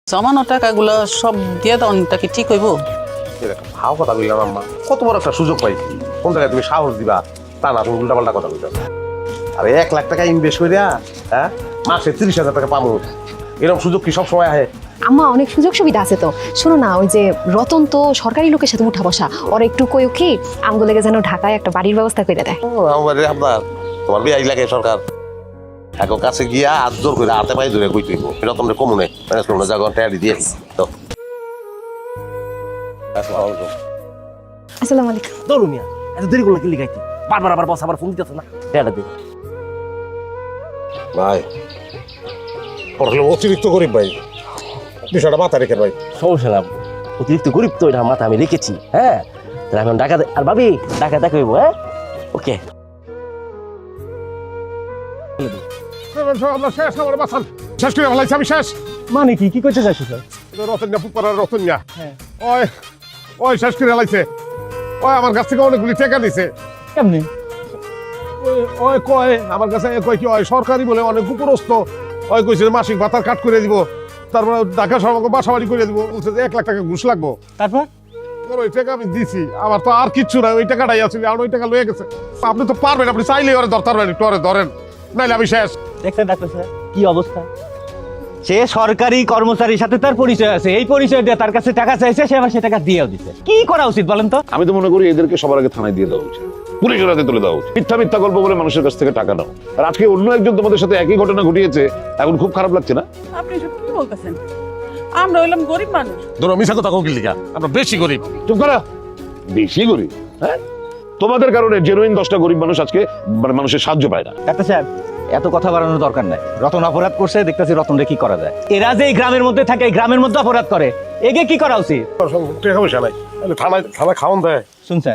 জমানো টাকাগুলো সব দিয়ে দাওটা কি ঠিক হইব? ভাও কথা বললাম আম্মা, কত বড় একটা সুযোগ পাইছি, কোন জায়গায় তুমি সাহস দিবা তা না, তুমি উল্টা পাল্টা কথা বলতে। আরে 1 লাখ টাকা ইনভেস্ট করে হ্যাঁ মাসে 30,000 টাকা পাবো, এরকম সুযোগ কি সব সময় আহে? আম্মা অনেক সুযোগ সুবিধা আছে তো। শোনো না, ওই যে রতন তো সরকারি লোকের সাথে উঠা বসা, ওর একটু কই কি আমগো লেগে যেন ঢাকায় একটা বাড়ির ব্যবস্থা করে দেয়। আপনার তোমার বিয়ে লাগে সরকার এখন কাছে গিয়া হাত জোর করে হাতে পায়ে ধরে কই তুইব এটা তোমরা কমনে ম্যানেজ করো না, জায়গা ট্যাডি দিয়ে তো। আসসালামু আলাইকুম। দৌড়ু মিয়া, এত দেরি করলে কি লিখাইতে? বারবার আবার বস আবার ফোন দিতেছে না, টাকা দে। ভাই পড়লে অতিরিক্ত গরিব ভাই, বিষয়টা মাথা রেখে ভাই। সমস্যা না, অতিরিক্ত গরিব তো, এটা মাথা আমি রেখেছি। হ্যাঁ তাহলে এখন টাকা আর ভাবি টাকা দেখাইবো। হ্যাঁ ওকে শেষ আমার বাসান শেষ করে ফেলাইছি আমি, শেষ। মানে কি কি করতে চাইছো স্যার? রতনিয়া পুপার রতনিয়া ওই ওই শেষ করে ফেলাইছে। ওই আমার কাছ থেকে অনেকগুলি টাকা দিছে। কেমনে? ওই কয় আমার কাছে কয় কি ওই সরকারি বলে অনেক উপরস্থ, ওই কইছে মাসিক ভাতার কাট করে দিব, তারপর ঢাকা সর্বঙ্গ বাসা বাড়ি করে দিব, বলছে যে 1 লাখ টাকা ঘুষ লাগবো। তারপর ওই টাকা আমি দিছি, আমার তো আর কিচ্ছু নাই, ওই টাকাটাই আছে, আর ওই টাকা লয়ে গেছে। আপনি তো পারবেন, আপনি চাইলেই ওরে ধরতে পারবেন, একটু ওরে ধরেন, নাইলে আমি শেষ। দেখছেন ডাক্তার স্যার কি অবস্থা? সে সরকারি কর্মচারীর সাথে তার পরিচয় আছে, এই পরিচয় দিয়ে তার কাছে টাকা চাইছে, সে আবার সে টাকা দিয়েও দিচ্ছে। কি করা উচিত বলেন তো? আমি তো মনে করি এদেরকে সবার আগে থানায় দিয়ে দেওয়া উচিত, পুলিশের হাতে তুলে দেওয়া উচিত। মিথ্যা মিথ্যা গল্প বলে মানুষের কাছ থেকে টাকা নাও, আর আজকে অন্য একজন তোমাদের সাথে একই ঘটনা ঘটিয়েছে, এখন খুব খারাপ লাগছে না? আপনি এসব কি বলতেছেন? আমরা হইলাম গরিব মানুষ। ধরো মিশা কথা কোকিল লিখা, আমরা বেশি গরিব। চুপ করা, বেশি গরিব? হ্যাঁ তোমাদের কারণে জেনুইন 10টা গরিব মানুষ আজকে মানে মানুষের সাহায্য পায় না। ডাক্তার সাহেব এত কথা বাড়ানোর দরকার নাই। রতন অপরাধ করছে, দেখতেছি রতনরে কি করা যায়। এরা যে এই গ্রামের মধ্যে থাকে, এই গ্রামের মধ্যে অপরাধ করে, এগে কি করা উচিত? টাকা পয়সা নাই, থানায় খাওয়ান দেয়। শুনছেন,